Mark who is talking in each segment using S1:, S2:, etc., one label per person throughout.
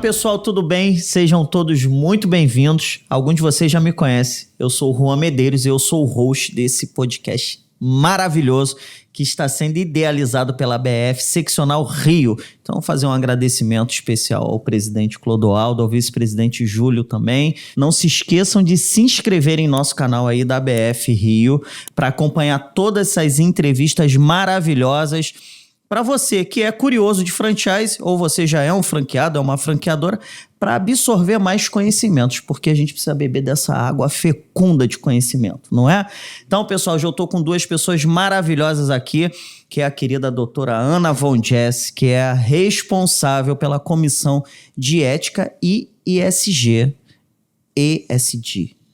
S1: pessoal, tudo bem? Sejam todos muito bem-vindos. Alguns de vocês já me conhecem. Eu sou o Juan Medeiros e eu sou o host desse podcast maravilhoso que está sendo idealizado pela ABF Seccional Rio. Então, vou fazer um agradecimento especial ao presidente Clodoaldo, ao vice-presidente Júlio também. Não se esqueçam de se inscrever em nosso canal aí da ABF Rio para acompanhar todas essas entrevistas maravilhosas. Para você que é curioso de franchise, ou você já é um franqueado, é uma franqueadora, para absorver mais conhecimentos, porque a gente precisa beber dessa água fecunda de conhecimento, não é? Então, pessoal, hoje eu estou com duas pessoas maravilhosas aqui, que é a querida doutora Ana Von Jess, que é a responsável pela Comissão de Ética e ESG,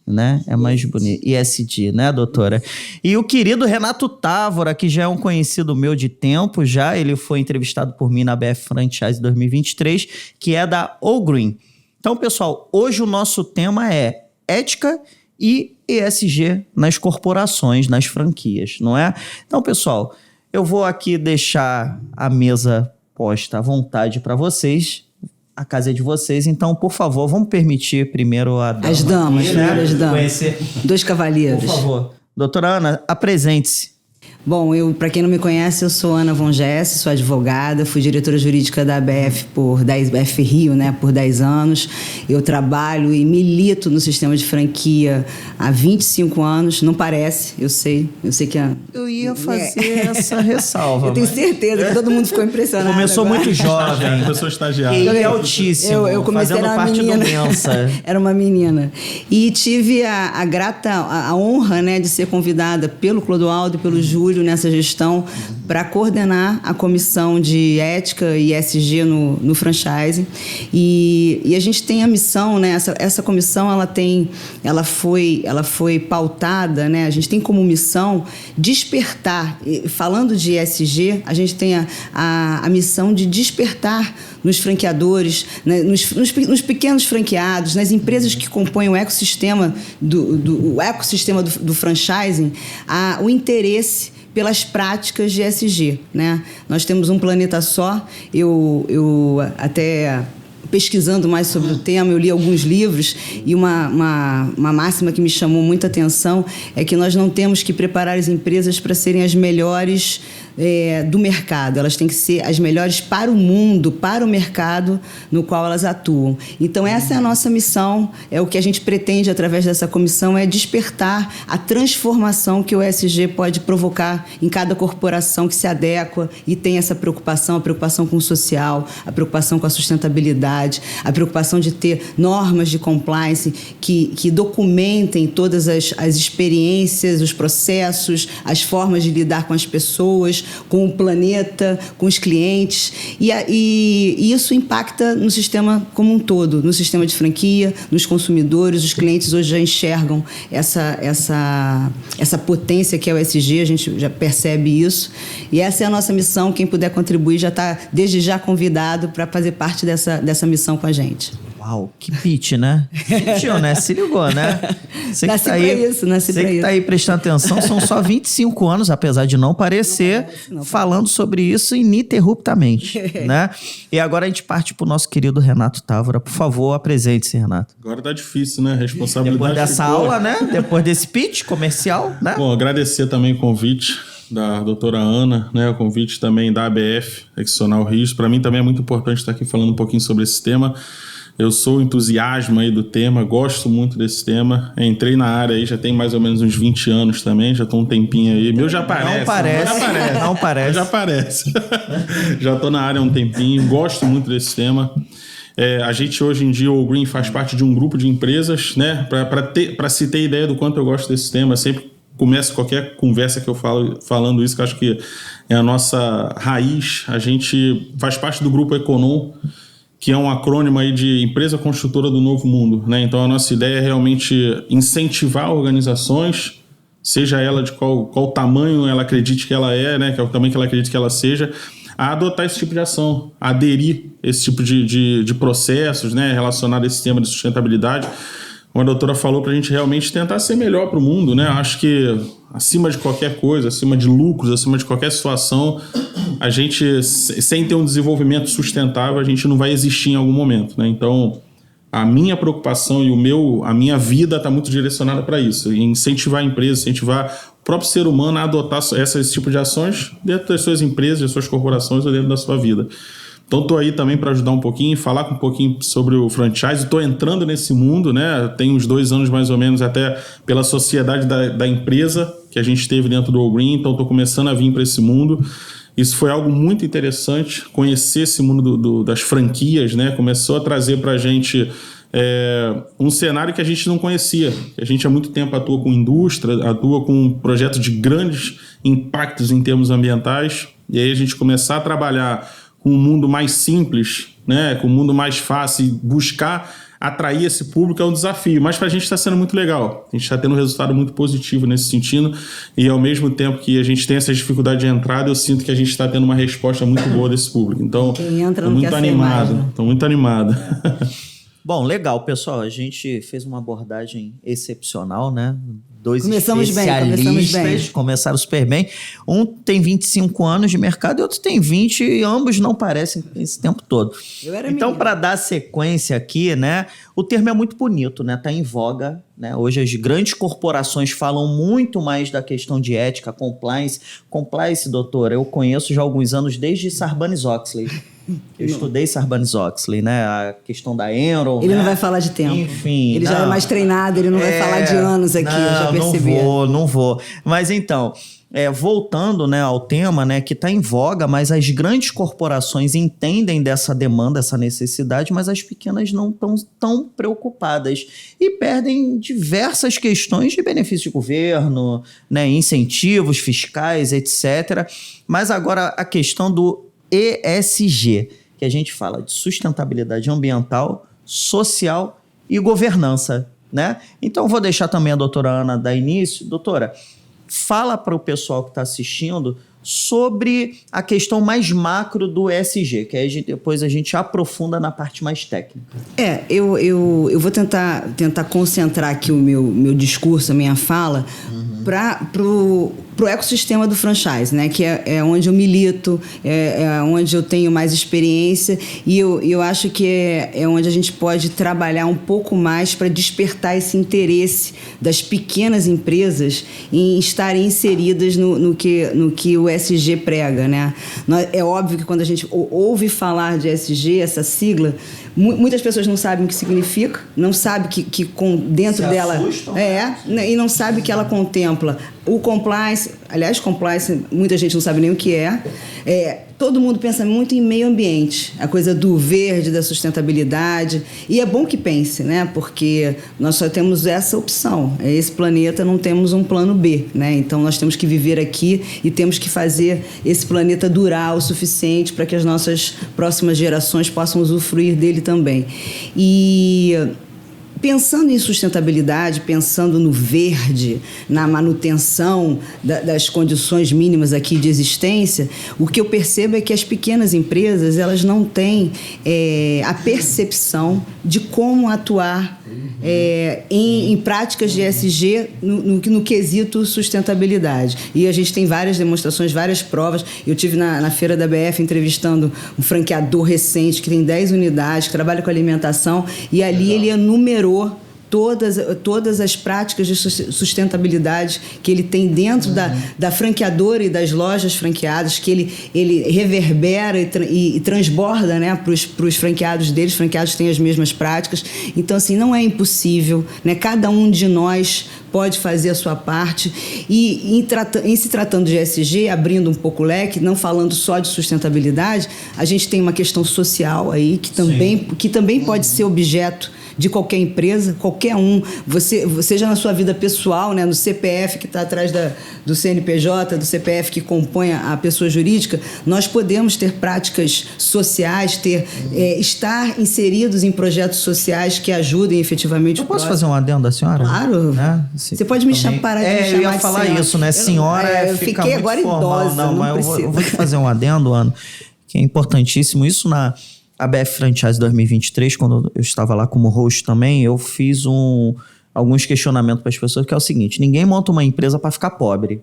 S1: né? É mais bonito. ESG, né, doutora? E o querido Renato Távora, que já é um conhecido meu de tempo já, ele foi entrevistado por mim na BF Franchise 2023, que é da Allgreen. Então, pessoal, hoje o nosso tema é ética e ESG nas corporações, nas franquias, não é? Então, pessoal, eu vou aqui deixar a mesa posta à vontade para vocês. A casa é de vocês, então, por favor, vamos permitir primeiro a dama.
S2: As damas, né? As damas.
S1: Conhecer.
S2: Dois cavalheiros.
S1: Por favor. Doutora Ana, apresente-se.
S2: Bom, para quem não me conhece, eu sou Ana Von Jess, sou advogada, fui diretora jurídica da ABF BF Rio, né, por 10 anos. Eu trabalho e milito no sistema de franquia há 25 anos, não parece, eu sei que
S1: Eu ia fazer essa ressalva.
S2: Eu tenho certeza que todo mundo ficou impressionado.
S1: Começou
S2: agora.
S1: muito jovem.
S3: Pessoa estagiária.
S1: Ele é altíssimo,
S2: eu comecei,
S1: fazendo
S2: era uma
S1: parte
S2: menina.
S1: do Mensa.
S2: Era uma menina. E tive a grata, a honra, né, de ser convidada pelo Clodoaldo e pelo Júlio nessa gestão para coordenar a comissão de ética e ESG no franchise. E a gente tem a missão, né, essa comissão ela foi pautada, né, a gente tem como missão despertar, falando de ESG, a gente tem a missão de despertar nos franqueadores, né, nos pequenos franqueados, nas empresas que compõem o ecossistema do franchising, o interesse pelas práticas de ESG, né? Nós temos um planeta só. Eu até pesquisando mais sobre o tema, eu li alguns livros e uma máxima que me chamou muita atenção é que nós não temos que preparar as empresas para serem as melhores do mercado. Elas têm que ser as melhores para o mundo, para o mercado no qual elas atuam. Então, essa é a nossa missão, é o que a gente pretende através dessa comissão, é despertar a transformação que o ESG pode provocar em cada corporação que se adequa e tem essa preocupação, a preocupação com o social, a preocupação com a sustentabilidade, a preocupação de ter normas de compliance que documentem todas as experiências, os processos, as formas de lidar com as pessoas, com o planeta, com os clientes. E isso impacta no sistema como um todo, no sistema de franquia, nos consumidores. Os clientes hoje já enxergam essa potência que é o ESG, a gente já percebe isso. E essa é a nossa missão. Quem puder contribuir já está, desde já, convidado para fazer parte dessa missão com a gente.
S1: Uau, que pitch, né? Sentiu, né? Se ligou, né? Você
S2: nasci pra isso.
S1: Você que tá aí prestando atenção, são só 25 anos, apesar de não parecer, falando sobre isso ininterruptamente, né? E agora a gente parte pro nosso querido Renato Távora. Por favor, apresente-se, Renato.
S3: Agora tá difícil, né? Responsabilidade.
S1: Depois dessa aula, né? Depois desse pitch comercial, né?
S3: Bom, agradecer também o convite da doutora Ana, né? O convite também da ABF, Seccional Rio. Para mim também é muito importante estar aqui falando um pouquinho sobre esse tema. Eu sou entusiasmo aí do tema, gosto muito desse tema. Entrei na área aí já tem mais ou menos uns 20 anos também, já tô um tempinho aí. Meu já parece.
S1: Não parece.
S3: Já parece. Já tô na área há um tempinho, gosto muito desse tema. A gente hoje em dia, o Green faz parte de um grupo de empresas, né? Para se ter ideia do quanto eu gosto desse tema, sempre começo qualquer conversa que eu falo falando isso, que eu acho que é a nossa raiz. A gente faz parte do grupo Econom, que é um acrônimo aí de Empresa Construtora do Novo Mundo, né? Então, a nossa ideia é realmente incentivar organizações, seja ela de qual tamanho ela acredite que ela é, né? Que é o tamanho que ela acredite que ela seja, a adotar esse tipo de ação, a aderir a esse tipo de processos, né? Relacionado a esse tema de sustentabilidade, como a doutora falou, para a gente realmente tentar ser melhor para o mundo, né? Acho que acima de qualquer coisa, acima de lucros, acima de qualquer situação, a gente, sem ter um desenvolvimento sustentável, a gente não vai existir em algum momento, né? Então, a minha preocupação e a minha vida está muito direcionada para isso, em incentivar a empresa, incentivar o próprio ser humano a adotar esse tipo de ações dentro das suas empresas, das suas corporações ou dentro da sua vida. Então, estou aí também para ajudar um pouquinho, falar um pouquinho sobre o franchise. Estou entrando nesse mundo, né? Tem uns 2 anos mais ou menos, até pela sociedade da empresa que a gente teve dentro do All Green. Então, estou começando a vir para esse mundo. Isso foi algo muito interessante, conhecer esse mundo das franquias, né? Começou a trazer para a gente um cenário que a gente não conhecia. A gente há muito tempo atua com indústria, atua com projetos de grandes impactos em termos ambientais. E aí a gente começar a trabalhar com um mundo mais simples, né? Com um mundo mais fácil, e buscar atrair esse público é um desafio, mas para a gente está sendo muito legal. A gente está tendo um resultado muito positivo nesse sentido e ao mesmo tempo que a gente tem essa dificuldade de entrada, eu sinto que a gente está tendo uma resposta muito boa desse público. Então, estou muito animado. Estou muito animado.
S1: Bom, legal, pessoal. A gente fez uma abordagem excepcional, né? 2
S2: começamos
S1: especialistas,
S2: bem.
S1: Começaram super bem. Um tem 25 anos de mercado e outro tem 20 e ambos não parecem esse tempo todo. Então, para dar sequência aqui, né? O termo é muito bonito, né? Tá em voga, né? Hoje as grandes corporações falam muito mais da questão de ética, compliance. Compliance, doutora, eu conheço já há alguns anos desde Sarbanes-Oxley. Eu estudei Sarbanes-Oxley, né? A questão da Enron.
S2: Ele
S1: né?
S2: não vai falar de tempo.
S1: Enfim.
S2: Ele já é mais treinado, ele não vai falar de anos aqui, eu já percebi.
S1: Não vou. Mas então, voltando, né, ao tema, né, que está em voga, mas as grandes corporações entendem dessa demanda, essa necessidade, mas as pequenas não estão tão preocupadas e perdem diversas questões de benefício de governo, né, incentivos fiscais, etc. Mas agora a questão do ESG, que a gente fala de sustentabilidade ambiental, social e governança, né? Então, vou deixar também a doutora Ana dar início. Doutora, fala para o pessoal que está assistindo sobre a questão mais macro do ESG, que aí depois a gente aprofunda na parte mais técnica.
S2: Eu vou tentar concentrar aqui o meu discurso, a minha fala, para o ecossistema do franchise, né? Que é onde eu milito, é onde eu tenho mais experiência e eu acho que é onde a gente pode trabalhar um pouco mais para despertar esse interesse das pequenas empresas em estarem inseridas no que o ESG prega, né? É óbvio que quando a gente ouve falar de ESG, essa sigla, muitas pessoas não sabem o que significa, não sabem que dentro dela... assustam, e não sabe que ela contempla o compliance. Aliás, compliance, muita gente não sabe nem o que é. Todo mundo pensa muito em meio ambiente, a coisa do verde, da sustentabilidade. E é bom que pense, né? Porque nós só temos essa opção. Esse planeta, não temos um plano B, né? Então, nós temos que viver aqui e temos que fazer esse planeta durar o suficiente para que as nossas próximas gerações possam usufruir dele também. E... pensando em sustentabilidade, pensando no verde, na manutenção das condições mínimas aqui de existência, o que eu percebo é que as pequenas empresas, elas não têm a percepção de como atuar em práticas de ESG no quesito sustentabilidade. E a gente tem várias demonstrações, várias provas. Eu tive na feira da BF entrevistando um franqueador recente que tem 10 unidades, que trabalha com alimentação, e ali ele enumerou todas as práticas de sustentabilidade que ele tem dentro da franqueadora e das lojas franqueadas, que ele reverbera e transborda, né, para os franqueados deles. Os franqueados têm as mesmas práticas. Então, assim, não é impossível, né? Cada um de nós pode fazer a sua parte. E em se tratando de ESG, abrindo um pouco o leque, não falando só de sustentabilidade, a gente tem uma questão social aí que também pode ser objeto de qualquer empresa, qualquer um, seja na sua vida pessoal, né, no CPF que está atrás do CNPJ, do CPF que compõe a pessoa jurídica, nós podemos ter práticas sociais, estar inseridos em projetos sociais que ajudem efetivamente
S1: o próximo. Eu posso fazer um adendo da senhora?
S2: Claro.
S1: Você
S2: pode me parar de me chamar de senhora.
S1: Eu ia falar isso, né? Senhora
S2: eu
S1: fica
S2: fiquei
S1: muito
S2: agora
S1: formal.
S2: idosa,
S1: não mas eu vou te fazer um adendo, Ana, que é importantíssimo. Isso a BF Franchise 2023, quando eu estava lá como host também, eu fiz alguns questionamentos para as pessoas, que é o seguinte: ninguém monta uma empresa para ficar pobre.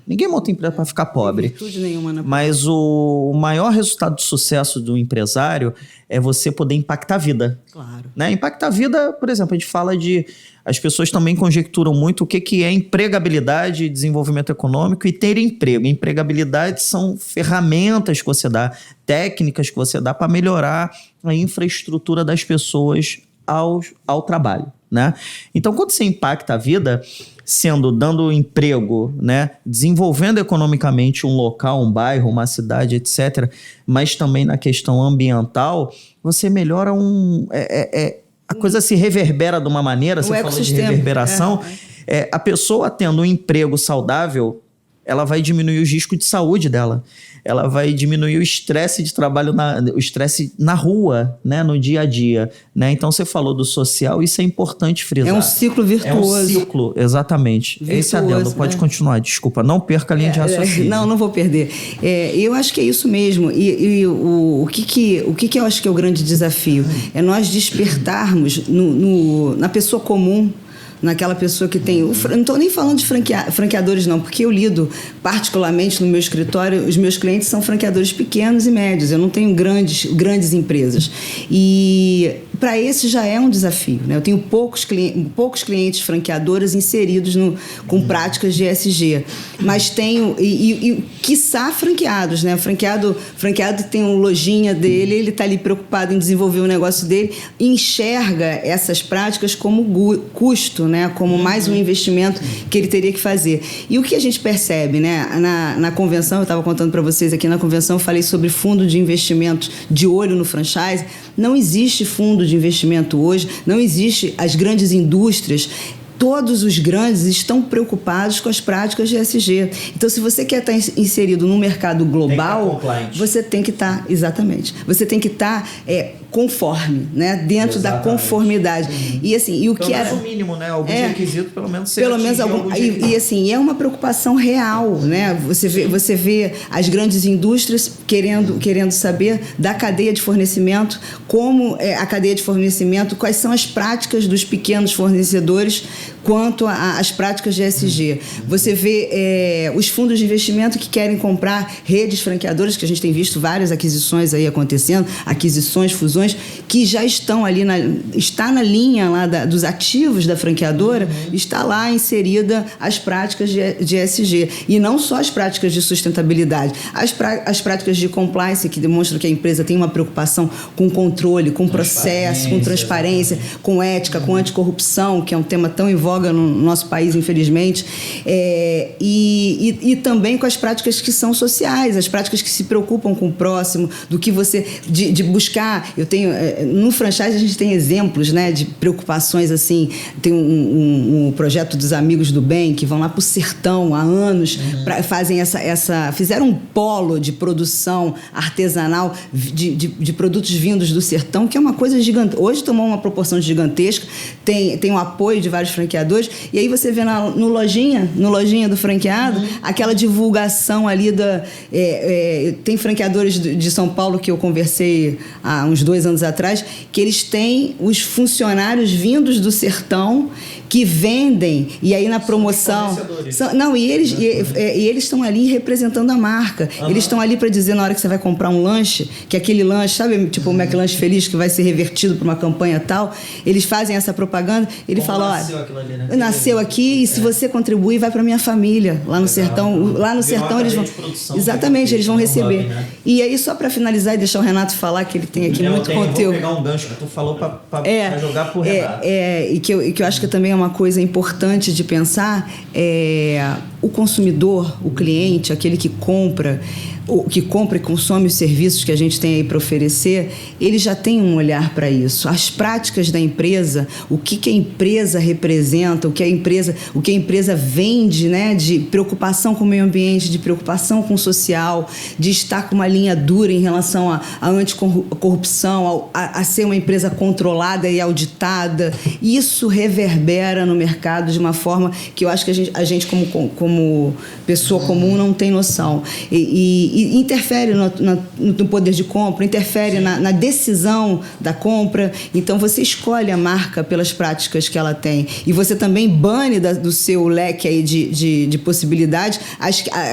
S1: Ninguém monta empresa para ficar pobre.
S2: Não tem virtude nenhuma na
S1: Mas o maior resultado de sucesso do empresário é você poder impactar a vida.
S2: Claro.
S1: Né? Impactar a vida, por exemplo, a gente fala de... As pessoas também conjecturam muito o que é empregabilidade, desenvolvimento econômico e ter emprego. Empregabilidade são ferramentas que você dá, técnicas que você dá para melhorar a infraestrutura das pessoas ao trabalho. Né? Então, quando você impacta a vida, dando emprego, né? Desenvolvendo economicamente um local, um bairro, uma cidade, etc., mas também na questão ambiental, você melhora a coisa se reverbera de uma maneira, você falou de reverberação, a pessoa tendo um emprego saudável, ela vai diminuir os riscos de saúde dela. Ela vai diminuir o estresse de trabalho, o estresse na rua, né, no dia a dia. Né? Então, você falou do social, isso é importante frisar.
S2: É um ciclo virtuoso.
S1: É um ciclo, exatamente.
S2: Virtuoso,
S1: esse adendo, pode continuar, desculpa. Não perca a linha de raciocínio.
S2: Não vou perder. Eu acho que é isso mesmo. E o que eu acho que é o grande desafio? É nós despertarmos na pessoa comum, naquela pessoa que tem... Não estou nem falando de franqueadores, não, porque eu lido particularmente no meu escritório, os meus clientes são franqueadores pequenos e médios, eu não tenho grandes empresas. E para esse já é um desafio, né? Eu tenho poucos clientes franqueadores inseridos com práticas de ESG, mas tenho, quiçá, franqueados, né? O franqueado tem uma lojinha dele, ele está ali preocupado em desenvolver o negócio dele, enxerga essas práticas como custo, né? Como mais um investimento que ele teria que fazer. E o que a gente percebe, né? Na convenção, eu estava contando para vocês aqui na convenção, eu falei sobre fundo de investimento de olho no franchise. Não existe fundo de investimento hoje, não existe as grandes indústrias. Todos os grandes estão preocupados com as práticas de ESG. Então, se você quer estar inserido no mercado global, você tem que estar, exatamente, você tem que estar conforme, né? Dentro da conformidade. E assim, e o que era o
S1: mínimo, né? Alguns requisitos, pelo menos
S2: algum. E assim, é uma preocupação real, né? Você vê as grandes indústrias querendo saber da cadeia de fornecimento, como é a cadeia de fornecimento, quais são as práticas dos pequenos fornecedores quanto às práticas de ESG. Você vê os fundos de investimento que querem comprar redes franqueadoras, que a gente tem visto várias aquisições aí acontecendo, aquisições, fusões, que já estão ali, está na linha lá dos ativos da franqueadora, está lá inserida as práticas de ESG. E não só as práticas de sustentabilidade, as práticas de compliance, que demonstram que a empresa tem uma preocupação com controle, com processo, com transparência, com ética, com anticorrupção, que é um tema tão em voga no nosso país, infelizmente, e também com as práticas que são sociais, as práticas que se preocupam com o próximo, do que você... de buscar... no franchise a gente tem exemplos, né, de preocupações assim. Tem um projeto dos Amigos do Bem, que vão lá para o sertão há anos, fizeram um polo de produção artesanal de produtos vindos do sertão, que é uma coisa gigante. Hoje tomou uma proporção gigantesca, tem o apoio de vários franqueadores, e aí você vê no lojinha do franqueado, aquela divulgação ali tem franqueadores de São Paulo que eu conversei há uns 2 anos atrás, que eles têm os funcionários vindos do sertão que vendem, e aí na promoção... E eles estão ali representando a marca. Eles estão ali para dizer, na hora que você vai comprar um lanche, que aquele lanche, sabe, tipo o McLanche Feliz, que vai ser revertido para uma campanha tal, eles fazem essa propaganda, ele fala, olha, nasceu aqui, e se você contribuir, vai para minha família, lá no sertão. Lá no sertão eles vão... Exatamente, eles vão receber. Né? E aí, só para finalizar e deixar o Renato falar, que ele tem aqui muito conteúdo. Eu vou pegar um gancho que tu falou para jogar pro Renato. E que eu acho que também é uma coisa importante de pensar, o consumidor, o cliente, aquele que compra e consome os serviços que a gente tem aí para oferecer, ele já tem um olhar para isso. As práticas da empresa, o que a empresa representa, o que a empresa vende, né, de preocupação com o meio ambiente, de preocupação com o social, de estar com uma linha dura em relação à anticorrupção, a ser uma empresa controlada e auditada. Isso reverbera no mercado de uma forma que eu acho que a gente como pessoa comum não tem noção. E e interfere no poder de compra, interfere na decisão da compra. Então, você escolhe a marca pelas práticas que ela tem. E você também bane do seu leque aí de possibilidades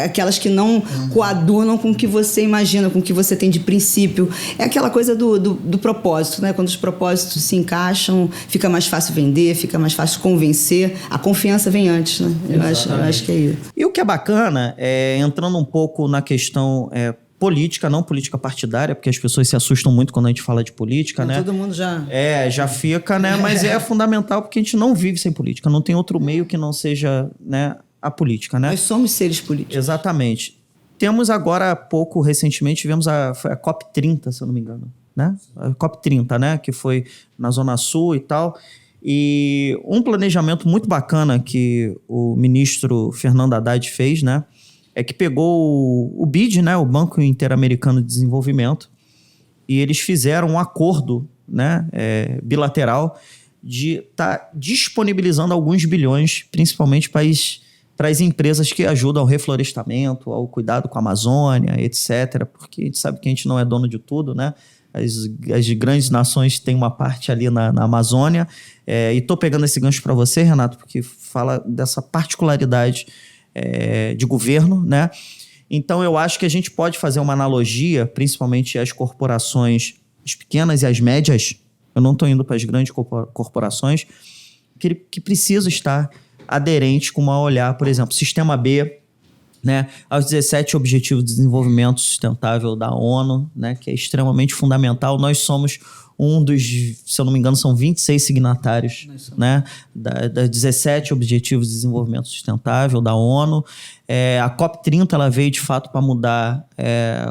S2: aquelas que não coadunam com o que você imagina, com o que você tem de princípio. É aquela coisa do propósito, né? Quando os propósitos se encaixam, fica mais fácil vender, fica mais fácil convencer. A confiança vem antes, né? Eu acho que é isso.
S1: E o que é bacana, entrando um pouco na questão política, não política partidária, porque as pessoas se assustam muito quando a gente fala de política, né?
S2: Todo mundo já...
S1: já fica, né? Mas é fundamental porque a gente não vive sem política. Não tem outro meio que não seja, né, a política, né?
S2: Nós somos seres políticos.
S1: Exatamente. Temos agora, recentemente, tivemos foi a COP30, se eu não me engano, né? A COP30, né? Que foi na Zona Sul e tal. E um planejamento muito bacana que o ministro Fernando Haddad fez, né? É que pegou o BID, né? O Banco Interamericano de Desenvolvimento, e eles fizeram um acordo, né? Bilateral de estar disponibilizando alguns bilhões, principalmente para as empresas que ajudam ao reflorestamento, ao cuidado com a Amazônia, etc. Porque a gente sabe que a gente não é dono de tudo, né? As grandes nações têm uma parte ali na Amazônia. E estou pegando esse gancho para você, Renato, porque fala dessa particularidade de governo, né? Então, eu acho que a gente pode fazer uma analogia, principalmente às corporações, as pequenas e as médias. Eu não estou indo para as grandes corporações, que precisam estar aderentes com uma olhar, por exemplo, Sistema B, né, aos 17 Objetivos de Desenvolvimento Sustentável da ONU, né, que é extremamente fundamental. Nós somos um dos, se eu não me engano, são 26 signatários, né, das 17 Objetivos de Desenvolvimento Sustentável da ONU. A COP30 ela veio, de fato, para mudar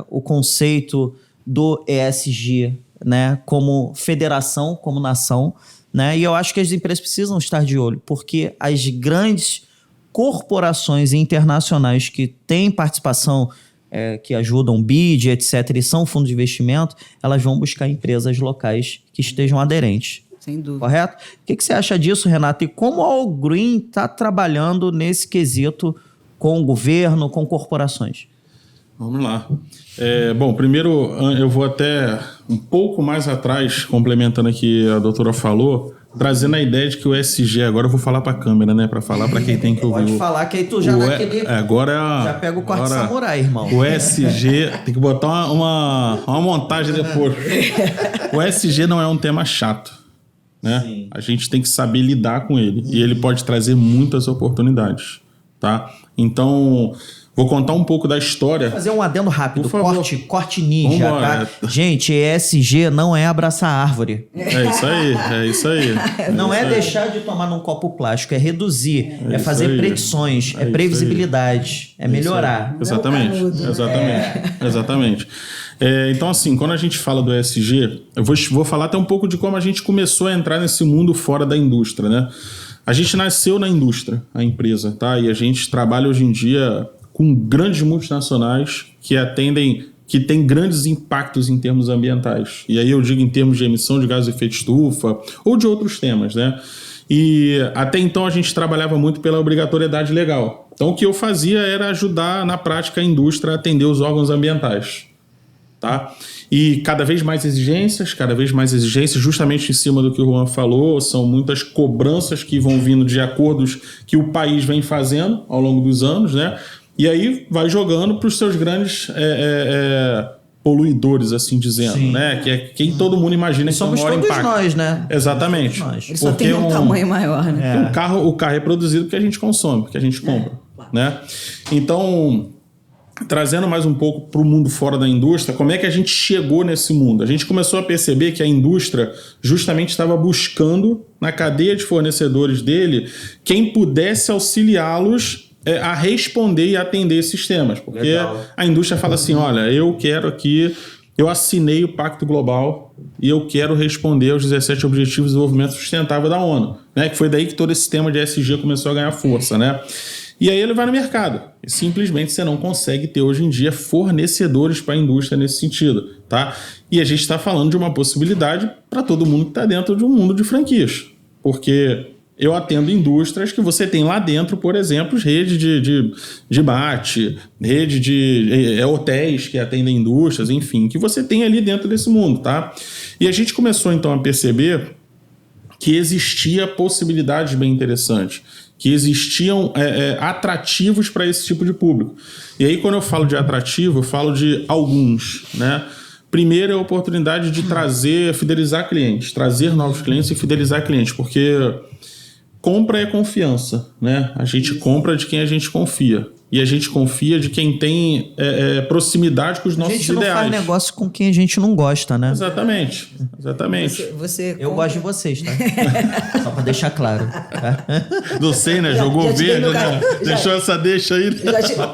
S1: o conceito do ESG, né, como federação, como nação, né, e eu acho que as empresas precisam estar de olho, porque as grandes corporações internacionais que têm participação, que ajudam BID, etc., e são fundos de investimento, elas vão buscar empresas locais que estejam aderentes.
S2: Sem dúvida.
S1: Correto? O que você acha disso, Renato? E como a All Green está trabalhando nesse quesito com o governo, com corporações?
S3: Vamos lá. Bom, primeiro eu vou até um pouco mais atrás, complementando aqui a doutora falou, trazendo a ideia de que o ESG, agora eu vou falar para a câmera, né? Para falar para quem tem que ouvir.
S1: Pode falar que aí tu já naquele... já pega o corte samurai, irmão.
S3: O ESG, tem que botar uma montagem depois. O ESG não é um tema chato, né? Sim. A gente tem que saber lidar com ele. E ele pode trazer muitas oportunidades, tá? Então... Vou contar um pouco da história.
S1: Vou fazer um adendo rápido. Corte ninja, tá? Gente, ESG não é abraçar árvore.
S3: É isso aí.
S1: Não é deixar de tomar num copo plástico, é reduzir, é fazer predições, é previsibilidade, é melhorar.
S3: Exatamente. Então, assim, quando a gente fala do ESG, eu vou falar até um pouco de como a gente começou a entrar nesse mundo fora da indústria, né? A gente nasceu na indústria, a empresa, tá? E a gente trabalha hoje em dia com grandes multinacionais que têm grandes impactos em termos ambientais. E aí eu digo em termos de emissão de gás de efeito estufa ou de outros temas, né? E até então a gente trabalhava muito pela obrigatoriedade legal. Então o que eu fazia era ajudar na prática a indústria a atender os órgãos ambientais, tá? E cada vez mais exigências, justamente em cima do que o Juan falou, são muitas cobranças que vão vindo de acordos que o país vem fazendo ao longo dos anos, né? E aí vai jogando para os seus grandes poluidores, assim dizendo, sim, né? Que é quem todo mundo imagina que tem o maior impacto. Somos todos
S1: nós, né?
S3: Exatamente.
S2: Ele só tem um tamanho maior, né?
S3: O carro é produzido porque a gente consome, porque a gente compra, né? Então, trazendo mais um pouco para o mundo fora da indústria, como é que a gente chegou nesse mundo? A gente começou a perceber que a indústria justamente estava buscando, na cadeia de fornecedores dele, quem pudesse auxiliá-los a responder e atender esses temas. Porque a indústria fala assim, olha, eu assinei o Pacto Global e eu quero responder aos 17 Objetivos de Desenvolvimento Sustentável da ONU, né? Que foi daí que todo esse tema de ESG começou a ganhar força, né? E aí ele vai no mercado. E simplesmente você não consegue ter hoje em dia fornecedores para a indústria nesse sentido, tá? E a gente está falando de uma possibilidade para todo mundo que está dentro de um mundo de franquias. Porque eu atendo indústrias que você tem lá dentro, por exemplo, rede de mate, rede de hotéis que atendem indústrias, enfim, que você tem ali dentro desse mundo, tá? E a gente começou, então, a perceber que existia possibilidades bem interessantes, que existiam atrativos para esse tipo de público. E aí, quando eu falo de atrativo, eu falo de alguns, né? Primeiro é a oportunidade de fidelizar clientes, trazer novos clientes e fidelizar clientes, porque compra é confiança, né? A gente compra de quem a gente confia. E a gente confia de quem tem proximidade com os nossos ideais.
S1: A gente não faz negócio com quem a gente não gosta, né?
S3: Exatamente.
S1: Eu gosto de vocês, tá? Só pra deixar claro. Tá?
S3: Não sei, né? Jogou verde, né? Deixou essa deixa aí.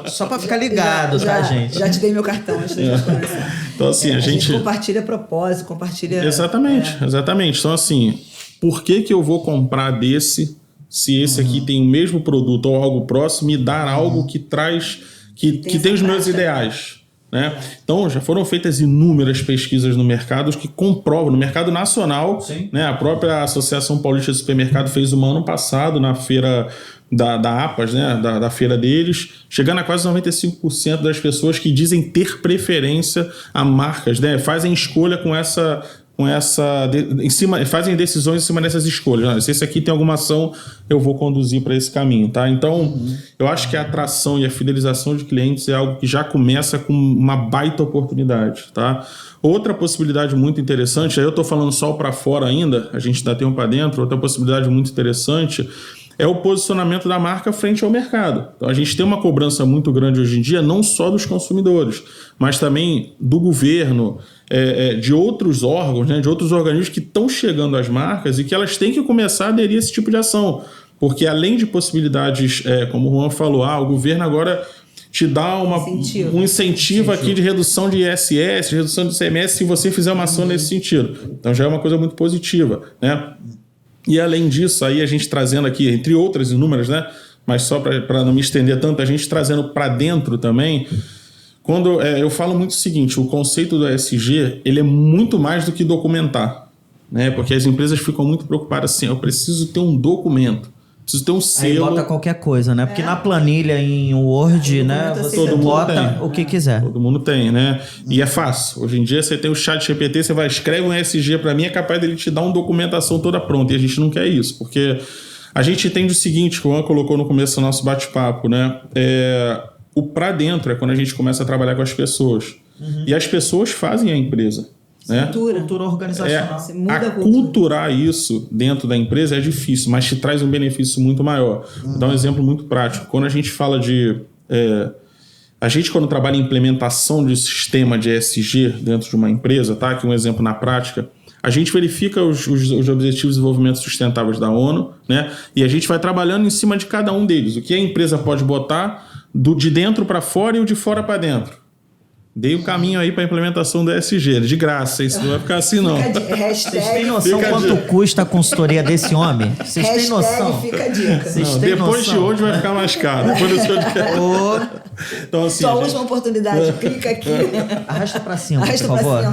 S1: Só pra ficar ligado, tá, gente?
S2: Já te dei meu cartão antes da gente começar.
S3: Então, assim, a gente
S2: compartilha propósito, compartilha...
S3: Exatamente. Então, assim, por que eu vou comprar desse... se esse aqui tem o mesmo produto ou algo próximo, me dar algo que traz, que tem os meus ideais, né? Então, já foram feitas inúmeras pesquisas no mercado que comprovam, no mercado nacional, né? A própria Associação Paulista de Supermercado fez uma ano passado na feira da APAS, né? Da feira deles, chegando a quase 95% das pessoas que dizem ter preferência a marcas, né? Fazem escolha fazem decisões em cima dessas escolhas. Se esse aqui tem alguma ação, eu vou conduzir para esse caminho, tá? Então, eu acho que a atração e a fidelização de clientes é algo que já começa com uma baita oportunidade, tá? Outra possibilidade muito interessante, aí eu estou falando só para fora ainda, a gente ainda tem um para dentro, outra possibilidade muito interessante é o posicionamento da marca frente ao mercado. Então, a gente tem uma cobrança muito grande hoje em dia, não só dos consumidores, mas também do governo, de outros órgãos, né, de outros organismos que estão chegando às marcas e que elas têm que começar a aderir a esse tipo de ação. Porque além de possibilidades, como o Juan falou, o governo agora te dá um incentivo aqui de redução de ISS, de redução de ICMS, se você fizer uma ação nesse sentido. Então já é uma coisa muito positiva, né? E além disso, aí a gente trazendo aqui, entre outras inúmeras, né? Mas só para não me estender tanto, a gente trazendo para dentro também, quando eu falo muito o seguinte, o conceito do ESG, ele é muito mais do que documentar, né? Porque as empresas ficam muito preocupadas assim, eu preciso ter um documento, preciso ter um selo.
S1: Aí bota qualquer coisa, né? Porque na planilha em Word, né? Você bota o que quiser.
S3: Todo mundo tem, né? E é fácil. Hoje em dia você tem o chat GPT, você vai escreve um ESG para mim, é capaz dele te dar uma documentação toda pronta. E a gente não quer isso, porque a gente entende o seguinte, que o Juan colocou no começo do nosso bate-papo, né? O pra dentro é quando a gente começa a trabalhar com as pessoas. E as pessoas fazem a empresa. Né?
S1: Cultura organizacional.
S3: Culturar isso dentro da empresa é difícil, mas te traz um benefício muito maior. Vou dar um exemplo muito prático. Quando a gente fala de... a gente, quando trabalha em implementação de sistema de ESG dentro de uma empresa, tá? Aqui um exemplo na prática, a gente verifica os Objetivos de Desenvolvimento Sustentáveis da ONU, né? E a gente vai trabalhando em cima de cada um deles. O que a empresa pode botar de dentro para fora e o de fora para dentro. Dei o caminho aí para a implementação do ESG, de graça, isso não vai ficar assim não.
S1: Vocês têm noção quanto custa a consultoria desse homem? Vocês têm noção?
S2: Fica a dica.
S3: Depois de hoje vai ficar mais caro. Então, assim,
S2: última oportunidade, clica aqui.
S1: Arrasta para cima, por favor.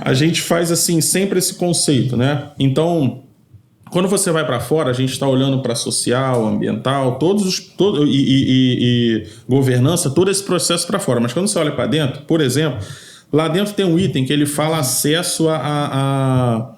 S3: A gente faz assim sempre esse conceito, né? Então, quando você vai para fora, a gente está olhando para social, ambiental, e governança, todo esse processo para fora. Mas quando você olha para dentro, por exemplo, lá dentro tem um item que ele fala acesso a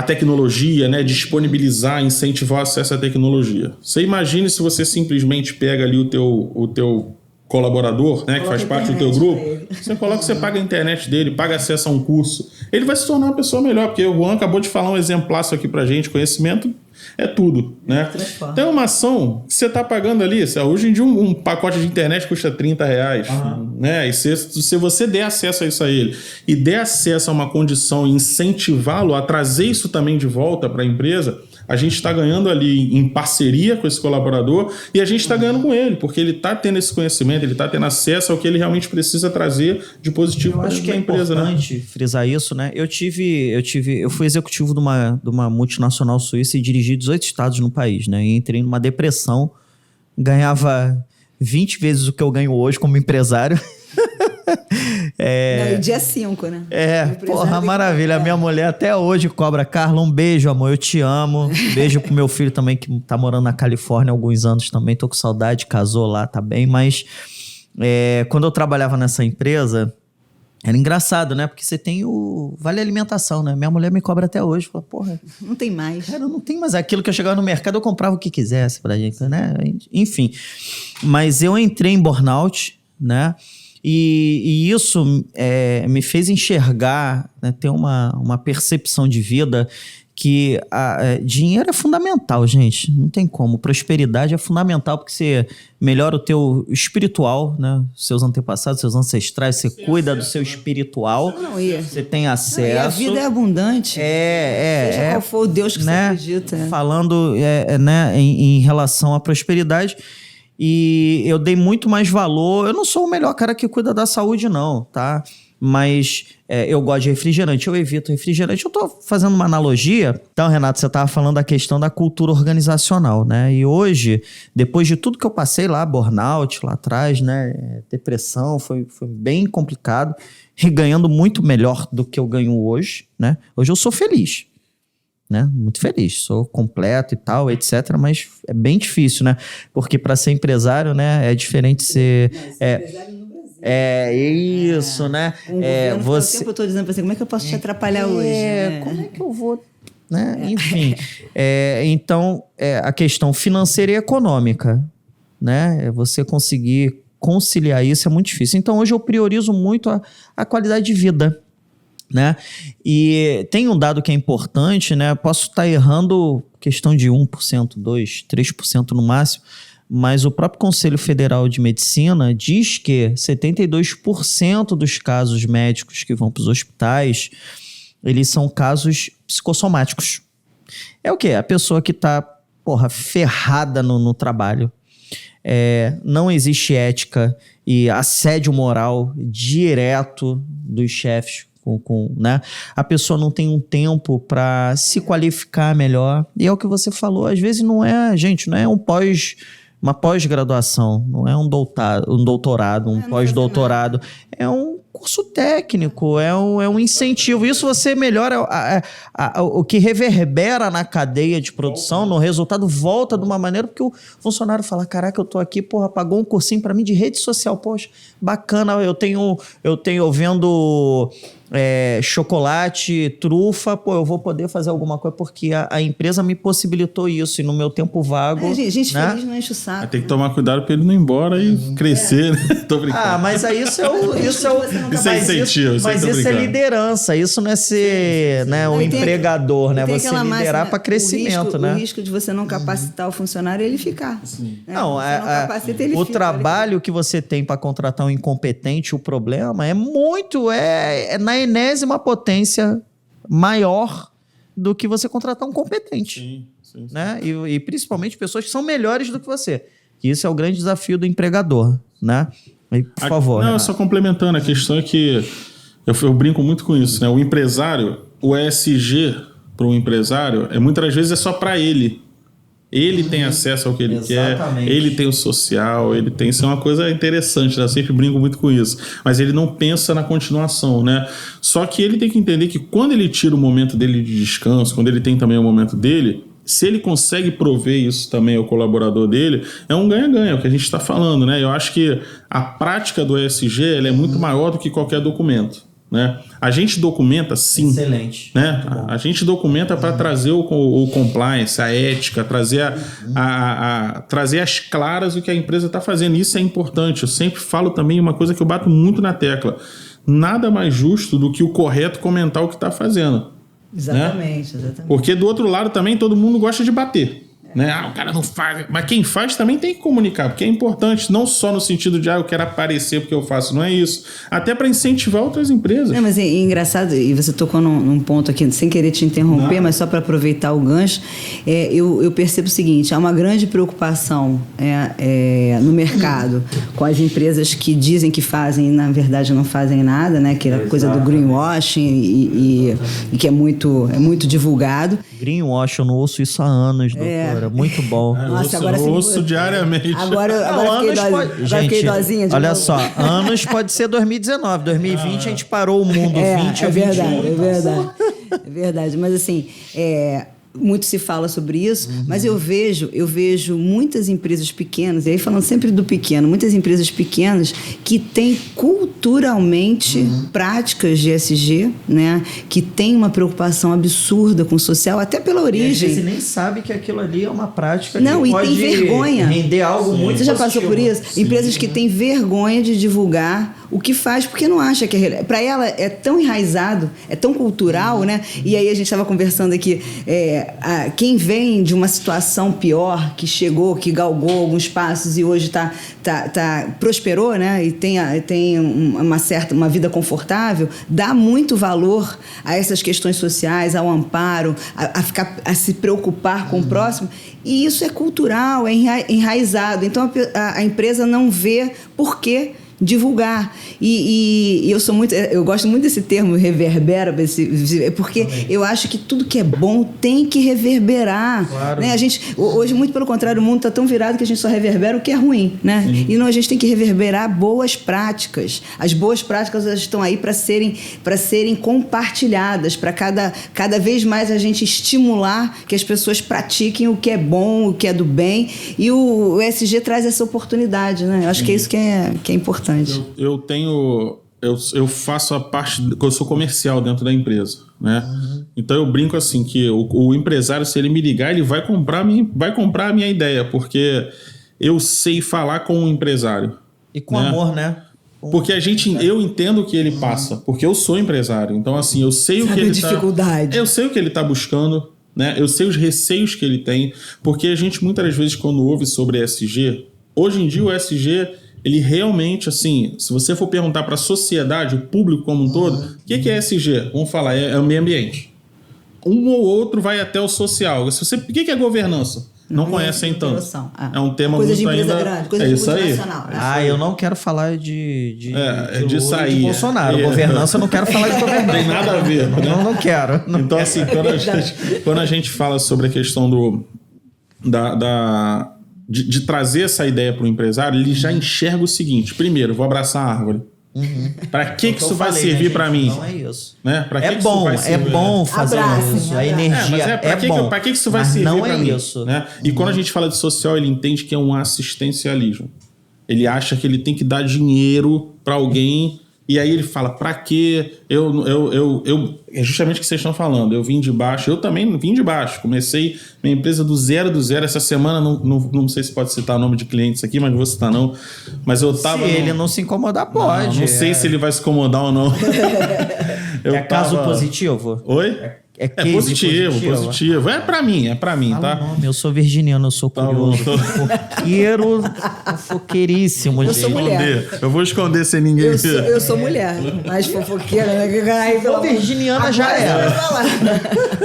S3: tecnologia, né? Disponibilizar, incentivar o acesso à tecnologia. Você imagine se você simplesmente pega ali o teu colaborador, né, que faz parte do teu grupo, você coloca, você paga a internet dele, paga acesso a um curso, ele vai se tornar uma pessoa melhor, porque o Juan acabou de falar um exemplaço aqui pra gente, conhecimento é tudo, né? Então é uma ação que você está pagando ali, hoje em dia um pacote de internet custa R$30, né? E se você der acesso a isso a ele e der acesso a uma condição e incentivá-lo a trazer isso também de volta para a empresa, a gente está ganhando ali em parceria com esse colaborador e a gente está ganhando com ele, porque ele está tendo esse conhecimento, ele está tendo acesso ao que ele realmente precisa trazer de positivo para a empresa.
S1: Eu acho que é importante frisar isso, né? Eu fui executivo de uma multinacional suíça e dirigi 18 estados no país, né? E entrei numa depressão, ganhava 20 vezes o que eu ganho hoje como empresário.
S2: Não, e dia 5, né?
S1: Porra, maravilha. A minha mulher até hoje cobra. Carla, um beijo, amor, eu te amo. Beijo pro meu filho também, que tá morando na Califórnia há alguns anos também. Tô com saudade, casou lá, tá bem. Mas quando eu trabalhava nessa empresa, era engraçado, né? Porque você tem o Vale Alimentação, né? Minha mulher me cobra até hoje. Fala, porra...
S2: Não tem mais.
S1: Cara, não tem mais aquilo que eu chegava no mercado, eu comprava o que quisesse pra gente, né? Enfim. Mas eu entrei em burnout, né? E isso me fez enxergar, né? Ter uma percepção de vida que dinheiro é fundamental, gente. Não tem como. Prosperidade é fundamental porque você melhora o teu espiritual, né? Seus antepassados, seus ancestrais, você cuida do seu espiritual. Você tem acesso.
S2: E a vida é abundante. Seja qual for o Deus que você acredita.
S1: Falando né, em relação à prosperidade. E eu dei muito mais valor. Eu não sou o melhor cara que cuida da saúde, não, tá? Mas eu gosto de refrigerante, eu evito refrigerante. Eu tô fazendo uma analogia. Então, Renato, você estava falando da questão da cultura organizacional, né? E hoje, depois de tudo que eu passei lá, burnout lá atrás, né? Depressão, foi bem complicado. E ganhando muito melhor do que eu ganho hoje, né? Hoje eu sou feliz, né? Muito feliz, sou completo e tal, etc. Mas é bem difícil, né? Porque para ser empresário, né? É diferente ser... isso, né?
S2: Você... O tempo eu tô dizendo pra você, como é que eu posso te atrapalhar hoje? Né?
S1: Como é que eu vou... Né? Enfim, então, a questão financeira e econômica, né? Você conseguir conciliar isso é muito difícil. Então, hoje eu priorizo muito a qualidade de vida, né? E tem um dado que é importante, né? Posso estar errando questão de 1%, 2%, 3% no máximo, mas o próprio Conselho Federal de Medicina diz que 72% dos casos médicos que vão para os hospitais, eles são casos psicossomáticos. É o quê? A pessoa que está, ferrada no trabalho. Não existe ética e assédio moral direto dos chefes. Né? A pessoa não tem um tempo para se qualificar melhor. E é o que você falou, às vezes não é uma pós-graduação, não é um doutorado, um pós-doutorado, é um curso técnico, é um incentivo. Isso você melhora o que reverbera na cadeia de produção, no resultado, volta de uma maneira, porque o funcionário fala, caraca, eu tô aqui, pagou um cursinho para mim de rede social, poxa, bacana, eu vendo chocolate, trufa, eu vou poder fazer alguma coisa porque a empresa me possibilitou isso e no meu tempo vago...
S2: gente
S1: né?
S2: feliz não enche o saco.
S3: Tem que tomar cuidado para ele não ir embora e crescer, né? Tô brincando.
S1: Mas aí isso é
S3: incentivo.
S1: Mas isso é liderança, isso não é ser um empregador, né? Você liderar para crescimento, né?
S2: O risco de você não capacitar o funcionário é ele ficar.
S1: Não, o trabalho que você tem para contratar um incompetente, o problema é muito, na enésima potência maior do que você contratar um competente. Sim. Né? E principalmente pessoas que são melhores do que você. Isso é o grande desafio do empregador, né? E, por favor.
S3: Não, só complementando, a questão é que eu brinco muito com isso, né? O empresário, o ESG para o empresário, muitas vezes é só para ele. Ele tem acesso ao que ele quer, ele tem o social, ele tem... Isso é uma coisa interessante, né? Eu sempre brinco muito com isso. Mas ele não pensa na continuação, né? Só que ele tem que entender que quando ele tira o momento dele de descanso, quando ele tem também o momento dele, se ele consegue prover isso também ao colaborador dele, é um ganha-ganha, é o que a gente está falando, né? Eu acho que a prática do ESG ela é muito maior do que qualquer documento. Né? A gente documenta sim.
S1: Excelente.
S3: Né? A gente documenta para trazer o compliance, a ética, trazer as claras o que a empresa está fazendo. Isso é importante. Eu sempre falo também uma coisa que eu bato muito na tecla. Nada mais justo do que o correto comentar o que está fazendo.
S2: Exatamente.
S3: Porque do outro lado também todo mundo gosta de bater. Né? O cara não faz, mas quem faz também tem que comunicar, porque é importante, não só no sentido de eu quero aparecer porque eu faço, não é isso, até para incentivar outras empresas.
S2: Mas é engraçado, e você tocou num ponto aqui, sem querer te interromper, mas só para aproveitar o gancho, eu percebo o seguinte, há uma grande preocupação no mercado com as empresas que dizem que fazem e na verdade não fazem nada, né? Que é a coisa do greenwashing e que é muito divulgado.
S1: Greenwashing, eu não ouço isso há anos, doutor. cara. Muito bom.
S2: Nossa, agora
S3: eu
S2: sim.
S3: ouço diariamente.
S2: Agora
S1: Gente,
S2: fiquei idosinha de
S1: olha
S2: novo.
S1: só, anos pode ser 2019. 2020 a gente parou o mundo. 20
S2: é
S1: ou 21.
S2: verdade, é verdade. É verdade. Mas assim, muito se fala sobre isso, mas eu vejo muitas empresas pequenas, e aí falando sempre do pequeno, muitas empresas pequenas que têm culturalmente práticas de ESG, né? Que tem uma preocupação absurda com o social, até pela
S1: E às
S2: origem.
S1: vezes você nem sabe que aquilo ali é uma prática
S2: Não,
S1: que
S2: e
S1: pode
S2: tem vergonha.
S1: render algo muito
S2: Você já passou por
S1: positivo.
S2: isso? Empresas que têm vergonha de divulgar o que faz, porque não acha que é... Para ela é tão enraizado, é tão cultural, né? E aí a gente estava conversando aqui, quem vem de uma situação pior, que chegou, que galgou alguns passos e hoje prosperou, né? E tem uma vida confortável, dá muito valor a essas questões sociais, ao amparo, a se preocupar com o próximo. E isso é cultural, é enraizado. Então a empresa não vê por quê divulgar. E eu gosto muito desse termo, reverbera, porque eu acho que tudo que é bom tem que reverberar.
S1: Claro.
S2: Né? Hoje, muito pelo contrário, o mundo está tão virado que a gente só reverbera o que é ruim. Né? E não, a gente tem que reverberar boas práticas. As boas práticas elas estão aí para serem compartilhadas, para cada vez mais a gente estimular que as pessoas pratiquem o que é bom, o que é do bem. E o ESG traz essa oportunidade. Né? Eu acho que é isso que é importante.
S3: Eu faço a parte, eu sou comercial dentro da empresa, né? Então eu brinco assim que o empresário, se ele me ligar, ele vai comprar a minha ideia, porque eu sei falar com o empresário.
S1: E com amor, né?
S3: Porque eu entendo o que ele passa, porque eu sou empresário. Então assim, eu sei o que ele
S2: dificuldade.
S3: Eu sei o que ele está buscando, né? Eu sei os receios que ele tem, porque a gente muitas das vezes quando ouve sobre ESG, hoje em dia o ESG ele realmente, assim, se você for perguntar para a sociedade, o público como um todo, o que é ESG? Vamos falar, é o meio ambiente. Um ou outro vai até o social. O que é governança? Não conhecem tanto. É um tema
S2: coisa
S3: muito
S2: de empresa
S3: ainda...
S2: grande, coisa
S3: é
S2: de
S3: isso aí.
S2: multinacional.
S1: Eu não quero falar de Lula
S3: sair.
S1: e de Bolsonaro. Governança, eu não quero falar de governança.
S3: Tem nada a ver. Né?
S1: Não quero.
S3: Então, assim, quando a gente fala sobre a questão de trazer essa ideia para o empresário, ele já enxerga o seguinte: primeiro, vou abraçar a árvore. Para que isso vai servir para mim?
S1: Não é isso.
S3: Né?
S1: É bom fazer isso. A energia
S3: para que isso vai servir para mim?
S1: Isso.
S3: Né? E quando a gente fala de social, ele entende que é um assistencialismo. Ele acha que ele tem que dar dinheiro para alguém. E aí ele fala, pra quê? É justamente o que vocês estão falando. Eu vim de baixo, eu também vim de baixo. Comecei minha empresa do zero. Essa semana, não sei se pode citar o nome de clientes aqui, mas não vou citar não. Mas eu tava...
S1: Se ele não se incomodar, pode.
S3: Não sei se ele vai se incomodar ou não.
S1: Caso positivo?
S3: Oi?
S1: É
S3: positivo. É pra mim,
S1: Fala
S3: tá?
S1: o nome, eu sou virginiano, eu sou curioso. Fofoqueiro, fofoqueiríssimo.
S2: Eu sou mulher.
S3: Eu vou esconder sem ninguém ver.
S2: Eu sou mulher, mas fofoqueira, né?
S1: Então, virginiana já era.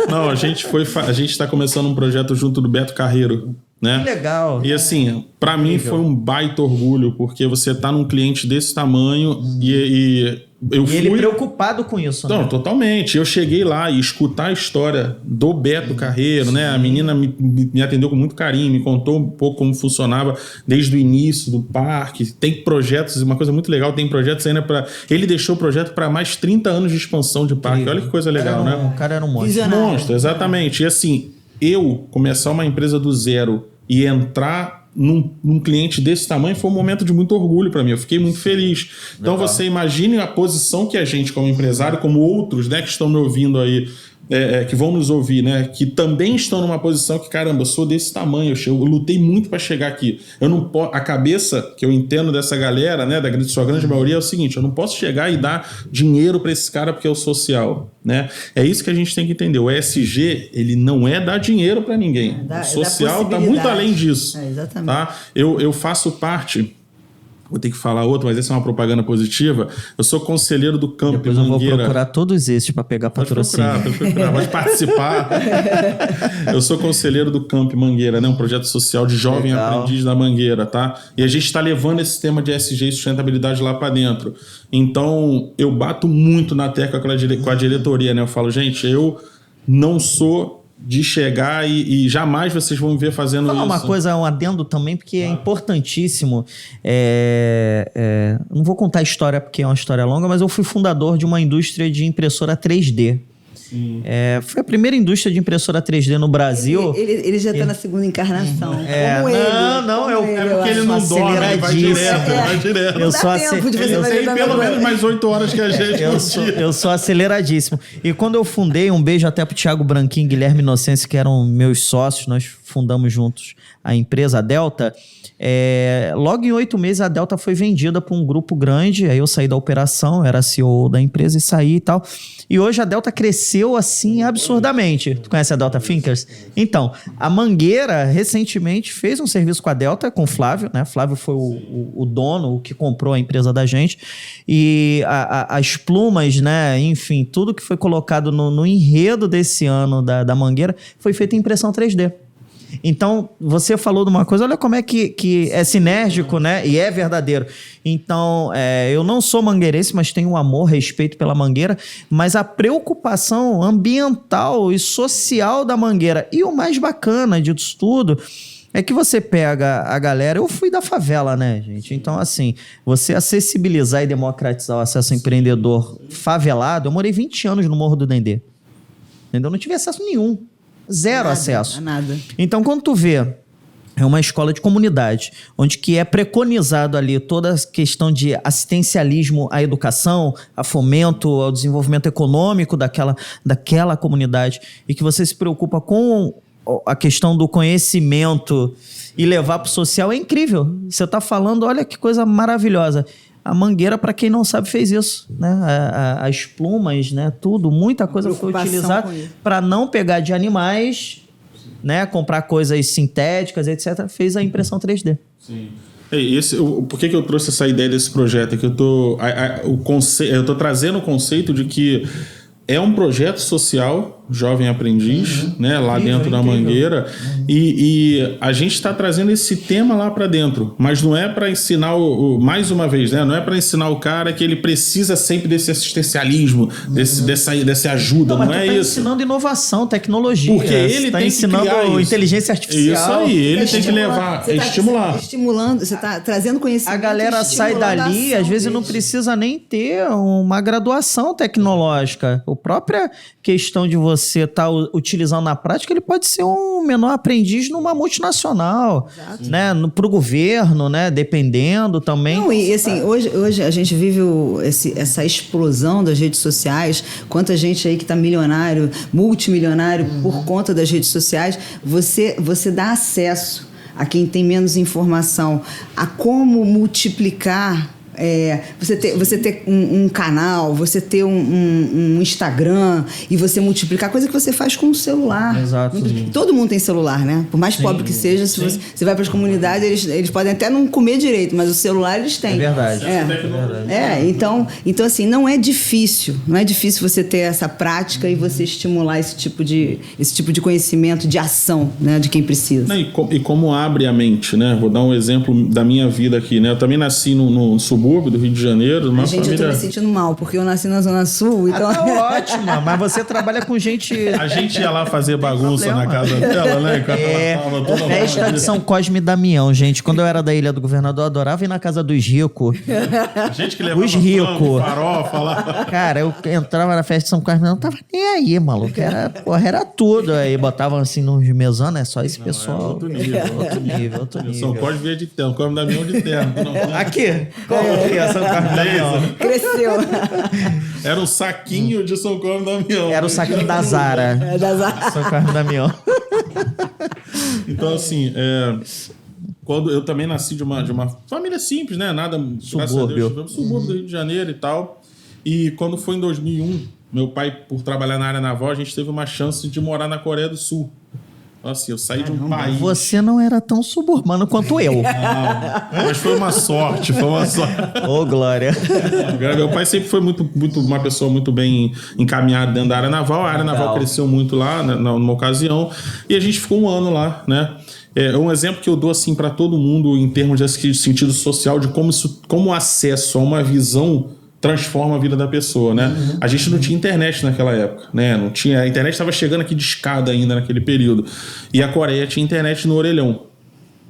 S3: Não, a gente tá começando um projeto junto do Beto Carreiro, né?
S1: Que legal.
S3: E assim, pra mim foi um baita orgulho, porque você tá num cliente desse tamanho e
S1: ele preocupado com isso,
S3: né? Não, totalmente. Eu cheguei lá e escutar a história do Beto Carreiro, né? A menina me atendeu com muito carinho, me contou um pouco como funcionava desde o início do parque. Tem projetos, uma coisa muito legal, tem projetos ainda para... Ele deixou o projeto para mais 30 anos de expansão de parque. Olha que coisa legal, né?
S1: O cara era um monstro.
S3: Monstro, exatamente. E assim, eu começar uma empresa do zero e entrar num cliente desse tamanho foi um momento de muito orgulho para mim. Eu fiquei muito feliz. Então você imagine a posição que a gente como empresário, como outros, né, que estão me ouvindo aí, que vão nos ouvir, né, que também estão numa posição que, caramba, eu sou desse tamanho, eu lutei muito para chegar aqui. Eu não posso, a cabeça que eu entendo dessa galera, né, da sua grande maioria é o seguinte: eu não posso chegar e dar dinheiro para esse cara porque é o social, né? É isso que a gente tem que entender. O ESG, ele não é dar dinheiro para ninguém. O social está muito além disso.
S2: Exatamente.
S3: Tá? Eu faço parte... Vou ter que falar outro, mas essa é uma propaganda positiva. Eu sou conselheiro do Camp
S1: Depois
S3: Mangueira.
S1: Eu vou procurar todos esses para pegar patrocínio.
S3: Pode procurar, pode participar. Eu sou conselheiro do Camp Mangueira, né? Um projeto social de jovem aprendiz da Mangueira, tá? E a gente está levando esse tema de ESG e sustentabilidade lá para dentro. Então, eu bato muito na tecla com a diretoria, né? Eu falo, gente, eu não sou de chegar e jamais vocês vão me ver fazendo isso.
S1: Vou falar uma coisa, um adendo também, porque é importantíssimo. Não vou contar a história porque é uma história longa, mas eu fui fundador de uma indústria de impressora 3D. Foi a primeira indústria de impressora 3D no Brasil.
S2: Ele já está na segunda encarnação. Como
S3: porque ele não dorme, ele vai direto.
S1: Eu sou
S3: tem pelo menos mais 8 horas que a gente.
S1: Eu sou aceleradíssimo. E quando eu fundei, um beijo até pro Thiago Branquinho e Guilherme Inocêncio, que eram meus sócios, nós fundamos juntos a empresa, a Delta. Logo em 8 meses a Delta foi vendida para um grupo grande, aí eu saí da operação, era CEO da empresa e saí e tal. E hoje a Delta cresceu assim absurdamente. Tu conhece a Delta Thinkers? Então, a Mangueira recentemente fez um serviço com a Delta, com o Flávio, né? Flávio foi o dono, o que comprou a empresa da gente. E as plumas, né? Enfim, tudo que foi colocado no enredo desse ano da Mangueira foi feito em impressão 3D. Então, você falou de uma coisa, olha como é que é sinérgico, né? E é verdadeiro. Então, eu não sou mangueirense, mas tenho um amor, respeito pela Mangueira, mas a preocupação ambiental e social da Mangueira. E o mais bacana disso tudo é que você pega a galera... Eu fui da favela, né, gente? Então, assim, você acessibilizar e democratizar o acesso ao empreendedor favelado... Eu morei 20 anos no Morro do Dendê. Entendeu? Não tive acesso nenhum. Zero acesso.
S2: Nada.
S1: Então, quando tu vê, é uma escola de comunidade, onde que é preconizado ali toda a questão de assistencialismo à educação, a fomento ao desenvolvimento econômico daquela comunidade, e que você se preocupa com a questão do conhecimento e levar para o social, é incrível. Você está falando, olha que coisa maravilhosa. A Mangueira, para quem não sabe, fez isso, né? As plumas, né? Tudo, muita coisa foi utilizada para não pegar de animais, né? Comprar coisas sintéticas, etc. Fez a impressão 3D.
S3: Sim. Por que eu trouxe essa ideia desse projeto? É que eu tô trazendo o conceito de que é um projeto social, Jovem Aprendiz, né, lá dentro da Mangueira, e a gente está trazendo esse tema lá para dentro, mas não é para ensinar, mais uma vez, né, não é para ensinar o cara que ele precisa sempre desse assistencialismo, dessa ajuda, não é isso.
S1: Ensinando inovação, tecnologia.
S3: Porque ele
S1: tá
S3: tem
S1: ensinando
S3: que criar
S1: inteligência artificial.
S3: Isso aí, ele tem que levar, estimular.
S2: Estimulando, você está trazendo conhecimento.
S1: A galera sai dali, às vezes não precisa nem ter uma graduação tecnológica. A própria questão de você estar utilizando na prática, ele pode ser um menor aprendiz numa multinacional, né? Para o governo, né? Dependendo também.
S2: Não, e assim, hoje a gente vive essa explosão das redes sociais. Quanta gente aí que está milionário, multimilionário por conta das redes sociais. Você dá acesso a quem tem menos informação a como multiplicar. Você ter um canal, você ter um Instagram e você multiplicar, coisa que você faz com o celular.
S1: Exato.
S2: Todo mundo tem celular, né? Por mais pobre que seja, se você vai para as comunidades, eles podem até não comer direito, mas o celular eles têm.
S1: É verdade.
S2: Então assim, não é difícil você ter essa prática e você estimular esse tipo de conhecimento, de ação, né? De quem precisa.
S3: Não, e como abre a mente, né? Vou dar um exemplo da minha vida aqui, né? Eu também nasci no subúrbio do Rio de Janeiro. Uma família...
S2: eu tô me sentindo mal, porque eu nasci na Zona Sul. Então...
S1: Tá ótima, mas você trabalha com gente...
S3: A gente ia lá fazer bagunça na casa dela, né?
S1: Festa de São Cosme e Damião, gente. Quando eu era da Ilha do Governador, eu adorava ir na casa dos ricos.
S3: A gente que levava
S1: frango,
S3: farofa lá.
S1: Cara, eu entrava na festa de São Cosme, não tava nem aí, maluco. Era tudo. Aí botavam assim nos mesanos, né? Só esse pessoal.
S3: Outro nível. São Cosme veio de terno, Cosme e Damião de terno.
S1: Aqui. Como que é São Cosme e Damião?
S2: Cresceu.
S3: Era um saquinho de São Cosme e Damião.
S1: Era o saquinho da Zara.
S2: Da Zara.
S1: São Cosme e Damião.
S3: Então, assim, quando eu também nasci de uma família simples, né? Nada, graças a Deus, subúrbio do Rio de Janeiro e tal. E quando foi em 2001, meu pai, por trabalhar na área naval, a gente teve uma chance de morar na Coreia do Sul. Assim, eu saí de um país...
S1: Você não era tão suburbano quanto eu.
S3: Não, mas foi uma sorte,
S1: Ô, Glória.
S3: Meu pai sempre foi uma pessoa muito bem encaminhada dentro da área naval. A área naval cresceu muito lá, numa ocasião. E a gente ficou um ano lá, né? É um exemplo que eu dou assim para todo mundo em termos de sentido social, de como o acesso a uma visão transforma a vida da pessoa, né? A gente não tinha internet naquela época, né? Não tinha, a internet estava chegando aqui de escada ainda naquele período. E a Coreia tinha internet no orelhão,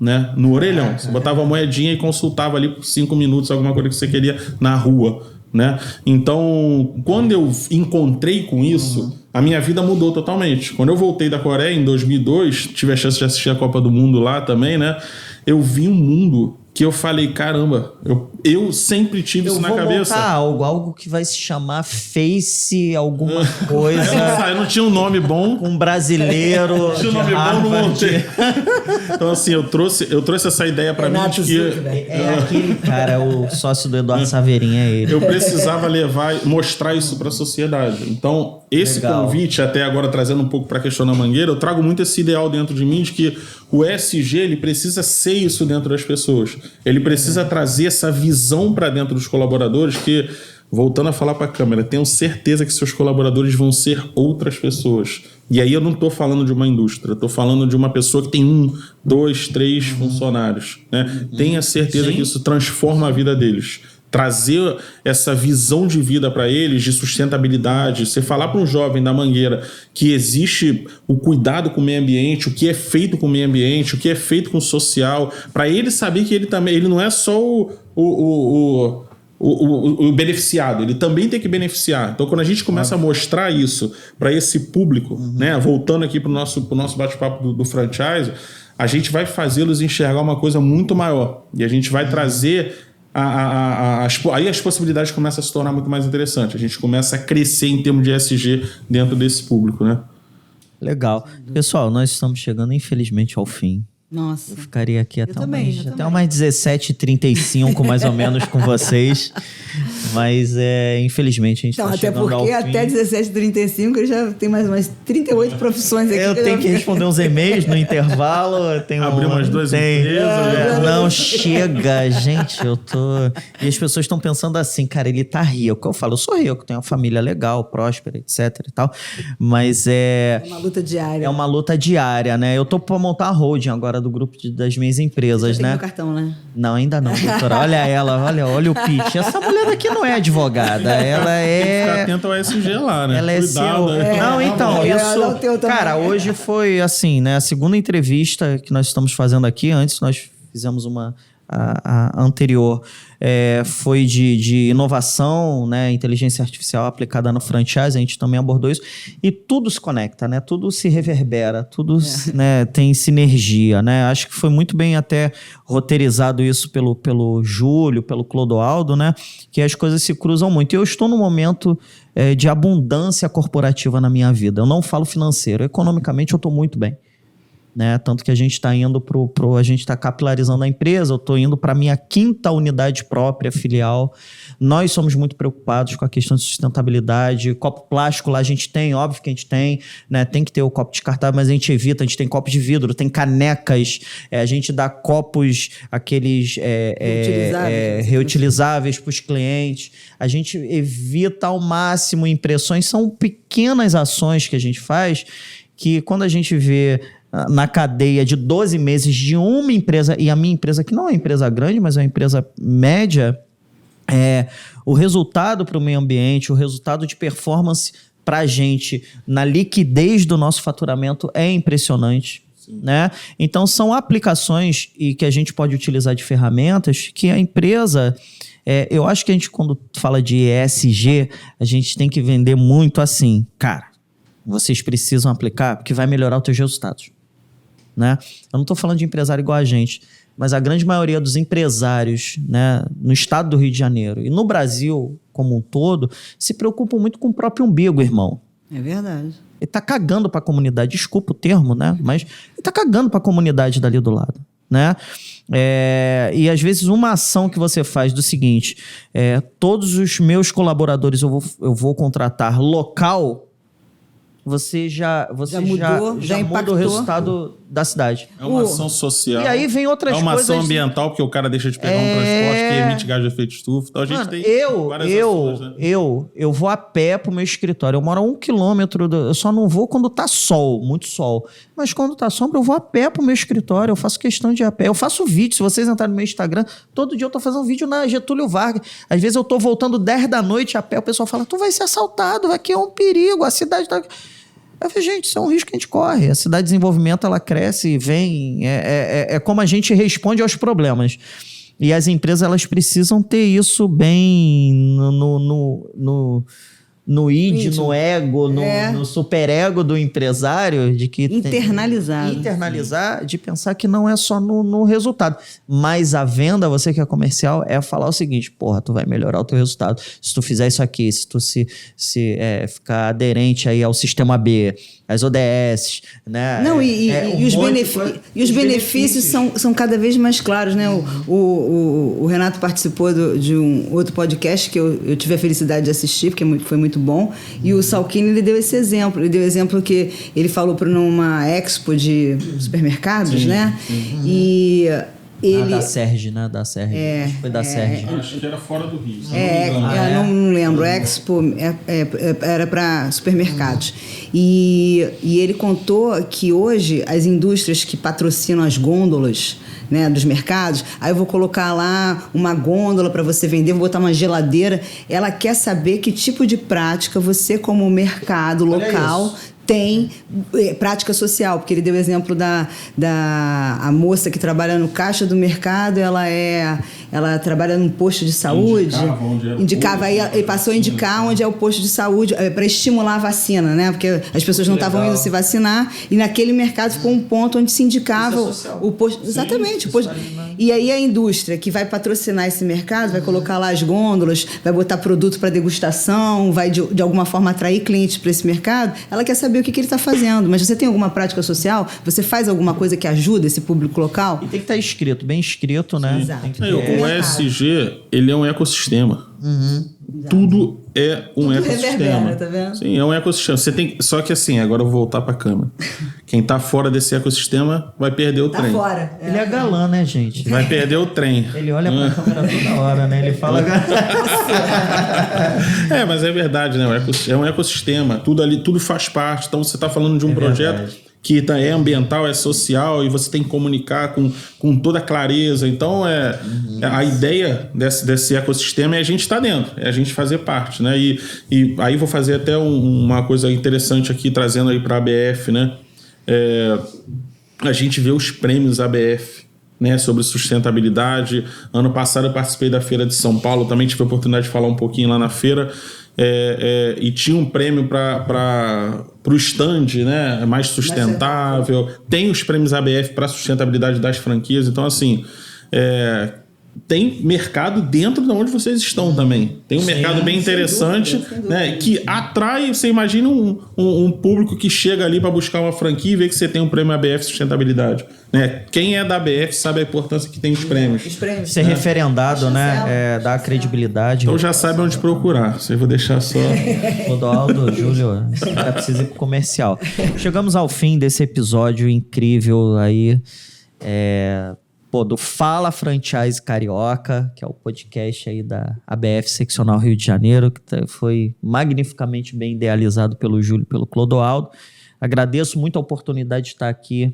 S3: né? No orelhão. Você botava a moedinha e consultava ali por 5 minutos alguma coisa que você queria na rua, né? Então, quando eu encontrei com isso, a minha vida mudou totalmente. Quando eu voltei da Coreia em 2002, tive a chance de assistir a Copa do Mundo lá também, né? Eu vi um mundo que eu falei, caramba, eu sempre tive isso na cabeça.
S1: Eu vou montar algo que vai se chamar Face alguma coisa.
S3: Eu não tinha um nome bom.
S1: Um brasileiro.
S3: Não tinha um nome bom, não montei. Então, assim, eu trouxe essa ideia pra mim de que...
S1: É aquele cara, o sócio do Eduardo Saveirinha, é ele.
S3: Eu precisava mostrar isso pra sociedade. Então, esse convite, até agora trazendo um pouco pra questão da Mangueira, eu trago muito esse ideal dentro de mim de que o ESG, ele precisa ser isso dentro das pessoas. Ele precisa trazer essa visão para dentro dos colaboradores que, voltando a falar para a câmera, tenho certeza que seus colaboradores vão ser outras pessoas. E aí eu não estou falando de uma indústria, estou falando de uma pessoa que tem 1, 2, 3 funcionários, né? Tenha certeza que isso transforma a vida deles. Trazer essa visão de vida para eles, de sustentabilidade. Você falar para um jovem da Mangueira que existe o cuidado com o meio ambiente, o que é feito com o meio ambiente, o que é feito com o social, para ele saber que ele não é só o beneficiado, ele também tem que beneficiar. Então, quando a gente começa a mostrar isso para esse público, né, voltando aqui para o nosso bate-papo do franchise, a gente vai fazê-los enxergar uma coisa muito maior. E a gente vai trazer... aí as possibilidades começam a se tornar muito mais interessantes. A gente começa a crescer em termos de ESG dentro desse público, né?
S1: Legal. Pessoal, nós estamos chegando, infelizmente, ao fim.
S2: Nossa.
S1: Eu ficaria aqui até umas 17h35, mais ou menos, com vocês. Mas, infelizmente, a gente está chegando ao fim.
S2: Até 17h35 eu já tenho mais umas 38 profissões aqui.
S1: Eu tenho que responder uns e-mails no intervalo.
S3: Abrir umas 2 empresas.
S1: Não, chega, gente, eu tô... E as pessoas estão pensando assim, cara, ele tá rico. Eu falo, eu sou rico, tenho uma família legal, próspera, etc e tal. Mas é
S2: uma luta diária.
S1: É uma luta diária, né? Eu tô pra montar a holding agora do grupo das minhas empresas, né?
S2: Tem meu cartão, né?
S1: Não, ainda não, doutora. Olha ela, olha o pitch. Essa mulher daqui não é advogada, ela é...
S3: Fica atento ao ESG lá, né?
S1: Ela é
S3: Cuidado,
S1: seu... Não, então, isso... Cara, hoje foi assim, né? A segunda entrevista que nós estamos fazendo aqui. Antes nós fizemos a anterior foi de inovação, né, inteligência artificial aplicada no franchise, a gente também abordou isso, e tudo se conecta, né, tudo se reverbera, tudo né, tem sinergia, né, acho que foi muito bem até roteirizado isso pelo Júlio, pelo Clodoaldo, né, que as coisas se cruzam muito, e eu estou num momento de abundância corporativa na minha vida, eu não falo financeiro, economicamente eu estou muito bem. Né? Tanto que a gente está indo a gente está capilarizando a empresa, eu estou indo para a minha 5ª unidade própria, filial. Nós somos muito preocupados com a questão de sustentabilidade. Copo plástico lá a gente tem, óbvio que a gente tem, né? Tem que ter o copo descartável, mas a gente evita, a gente tem copos de vidro, tem canecas, a gente dá copos, aqueles reutilizáveis para os clientes. A gente evita ao máximo impressões, são pequenas ações que a gente faz, que quando a gente vê na cadeia de 12 meses de uma empresa, e a minha empresa, que não é uma empresa grande, mas é uma empresa média, o resultado para o meio ambiente, o resultado de performance para a gente na liquidez do nosso faturamento é impressionante. Né? Então, são aplicações e que a gente pode utilizar de ferramentas que a empresa... eu acho que a gente, quando fala de ESG, a gente tem que vender muito assim, cara, vocês precisam aplicar porque vai melhorar os teus resultados. Né? Eu não estou falando de empresário igual a gente, mas a grande maioria dos empresários, né, no estado do Rio de Janeiro e no Brasil como um todo se preocupam muito com o próprio umbigo, irmão.
S2: É verdade.
S1: Ele tá cagando para a comunidade, desculpa o termo, né? Mas ele tá cagando para a comunidade dali do lado. Né? E às vezes uma ação que você faz do seguinte, todos os meus colaboradores eu vou contratar local, você já
S2: mudou,
S1: muda
S2: impactou
S1: o resultado da cidade.
S3: É uma ação social.
S1: E aí vem outras coisas.
S3: É uma ação ambiental, porque o cara deixa de pegar um transporte que emite gás de efeito de estufa. Então a gente tem várias ações, né?
S1: Eu vou a pé pro meu escritório. Eu moro a 1 quilômetro. Eu só não vou quando tá sol, muito sol. Mas quando tá sombra, eu vou a pé pro meu escritório. Eu faço questão de ir a pé. Eu faço vídeo. Se vocês entrarem no meu Instagram, todo dia eu tô fazendo vídeo na Getúlio Vargas. Às vezes eu tô voltando 10 da noite a pé. O pessoal fala, tu vai ser assaltado, aqui é um perigo, a cidade tá... Eu falei, gente, isso é um risco que a gente corre. A cidade de desenvolvimento, ela cresce e vem. É como a gente responde aos problemas. E as empresas, elas precisam ter isso bem no id, no ego, no superego do empresário, de que internalizar, de pensar que não é só no resultado. Mas a venda, você que é comercial, é falar o seguinte, porra, tu vai melhorar o teu resultado. Se tu fizer isso aqui, se tu ficar aderente aí ao sistema B, as ODS, né?
S2: Não, e os benefícios são cada vez mais claros, né? O Renato participou de um outro podcast que eu tive a felicidade de assistir, porque foi muito bom. E o Salchini, ele deu esse exemplo. Ele deu exemplo que ele falou para numa expo de supermercados, né? E ele...
S1: da Sérgio, né? Da Sérgio. Foi da Sérgio.
S3: Acho que era fora do Rio.
S2: Não lembro. Expo era para supermercados. E ele contou que hoje as indústrias que patrocinam as gôndolas, né, dos mercados, aí eu vou colocar lá uma gôndola para você vender, vou botar uma geladeira. Ela quer saber que tipo de prática você, como mercado local, tem prática social, porque ele deu o exemplo a moça que trabalha no caixa do mercado, ela trabalha num posto de saúde, indicava aí ele passou a indicar onde é o posto de saúde para estimular a vacina, né? Porque as pessoas não estavam indo se vacinar e naquele mercado ficou um ponto onde se indicava o posto, exatamente, o posto. E aí a indústria que vai patrocinar esse mercado vai colocar lá as gôndolas, vai botar produto para degustação, vai de alguma forma atrair clientes para esse mercado. Ela quer saber o que ele está fazendo, mas você tem alguma prática social? Você faz alguma coisa que ajuda esse público local?
S1: E tem que estar escrito, bem escrito, né?
S2: Exato.
S3: O ESG, ele é um ecossistema. Tudo é um ecossistema.
S2: Tá vendo?
S3: Sim, é um ecossistema. Só que assim, agora eu vou voltar para a câmera. Quem está fora desse ecossistema vai perder o trem.
S2: Fora.
S1: Ele é galã, né, gente?
S3: Vai perder o trem.
S1: Ele olha para a câmera toda hora, né? Ele fala...
S3: Mas é verdade, né? É um ecossistema. Tudo ali, tudo faz parte. Então você está falando de um projeto...
S1: verdade.
S3: Que é ambiental, é social e você tem que comunicar com toda clareza. Então, a ideia desse ecossistema é a gente estar dentro, é a gente fazer parte, né? E aí vou fazer até uma coisa interessante aqui, trazendo aí para a ABF, né? A gente vê os prêmios ABF, né, sobre sustentabilidade. Ano passado eu participei da Feira de São Paulo, também tive a oportunidade de falar um pouquinho lá na feira. E tinha um prêmio para o stand, né, mais sustentável. Tem os prêmios ABF para sustentabilidade das franquias. Então, assim, tem mercado dentro de onde vocês estão também. Tem um mercado bem interessante, sem dúvida, né, que atrai. Você imagina um público que chega ali para buscar uma franquia e vê que você tem um prêmio ABF sustentabilidade. Né? Quem é da ABF sabe a importância que tem os prêmios.
S1: Ser referendado, né? Dá credibilidade.
S3: Então já sabe onde procurar. Você vou deixar só.
S1: Clodoaldo, Júlio, esse cara precisa ir pro comercial. Chegamos ao fim desse episódio incrível aí. Do Fala Franchise Carioca, que é o podcast aí da ABF Seccional Rio de Janeiro, que foi magnificamente bem idealizado pelo Júlio e pelo Clodoaldo. Agradeço muito a oportunidade de estar aqui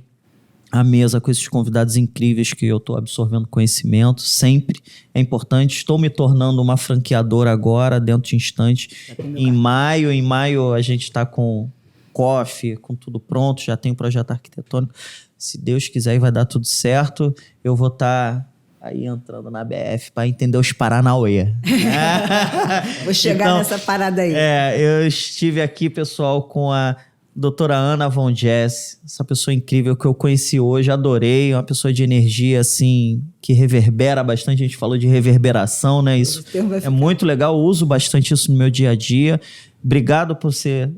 S1: à mesa com esses convidados incríveis que eu estou absorvendo conhecimento, sempre é importante. Estou me tornando uma franqueadora agora, dentro de instantes. Em maio a gente está com coffee, com tudo pronto, já tem um projeto arquitetônico. Se Deus quiser e vai dar tudo certo, eu vou estar aí entrando na BF para entender os Paranauê.
S2: Vou chegar nessa parada aí.
S1: Eu estive aqui, pessoal, com a doutora Ana Von Jess, essa pessoa incrível que eu conheci hoje, adorei, uma pessoa de energia, assim, que reverbera bastante. A gente falou de reverberação, né? Isso é muito legal, eu uso bastante isso no meu dia a dia. Obrigado por você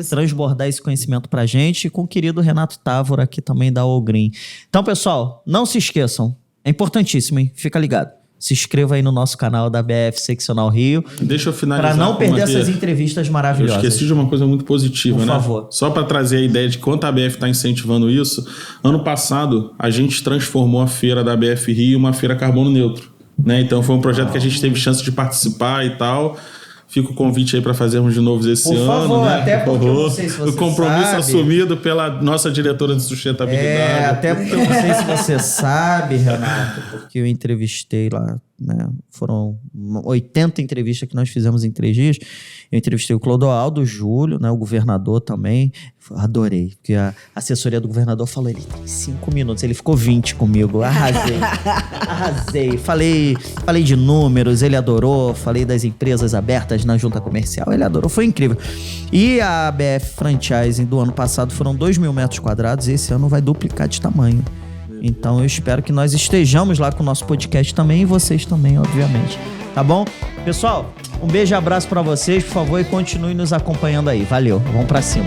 S1: transbordar esse conhecimento pra gente, e com o querido Renato Távora aqui também da All Green. Então, pessoal, não se esqueçam, é importantíssimo, hein? Fica ligado. se inscreva aí no nosso canal da BF Seccional Rio.
S3: Deixa eu finalizar.
S1: Para não perder
S3: aqui.
S1: essas entrevistas maravilhosas.
S3: Eu esqueci de uma coisa muito positiva,
S1: Por
S3: né?
S1: favor.
S3: Só para trazer a ideia de quanto a ABF está incentivando isso. Ano passado, a gente transformou a feira da ABF Rio em uma feira carbono neutro, né? Então foi um projeto que a gente teve chance de participar e tal. Fica o convite aí para fazermos de novo esse ano. Por
S1: favor,
S3: né?
S1: até porque eu não sei se você
S3: o compromisso
S1: sabe.
S3: assumido pela nossa diretora de sustentabilidade.
S1: Até porque eu não sei se você sabe, Renato, porque eu entrevistei lá, né? Foram 80 entrevistas que nós fizemos em 3 dias. Eu entrevistei o Clodoaldo, o Júlio, né? O governador também. Adorei, porque a assessoria do governador falou, ele tem 5 minutos, ele ficou 20 comigo, arrasei. Falei de números, ele adorou, falei das empresas abertas na junta comercial, ele adorou, foi incrível. E a ABF Franchising do ano passado foram 2.000 metros quadrados e esse ano vai duplicar de tamanho. Então eu espero que nós estejamos lá com o nosso podcast também e vocês também, obviamente. Tá bom? Pessoal, um beijo e abraço pra vocês, por favor, e continue nos acompanhando aí. Valeu, vamos pra cima.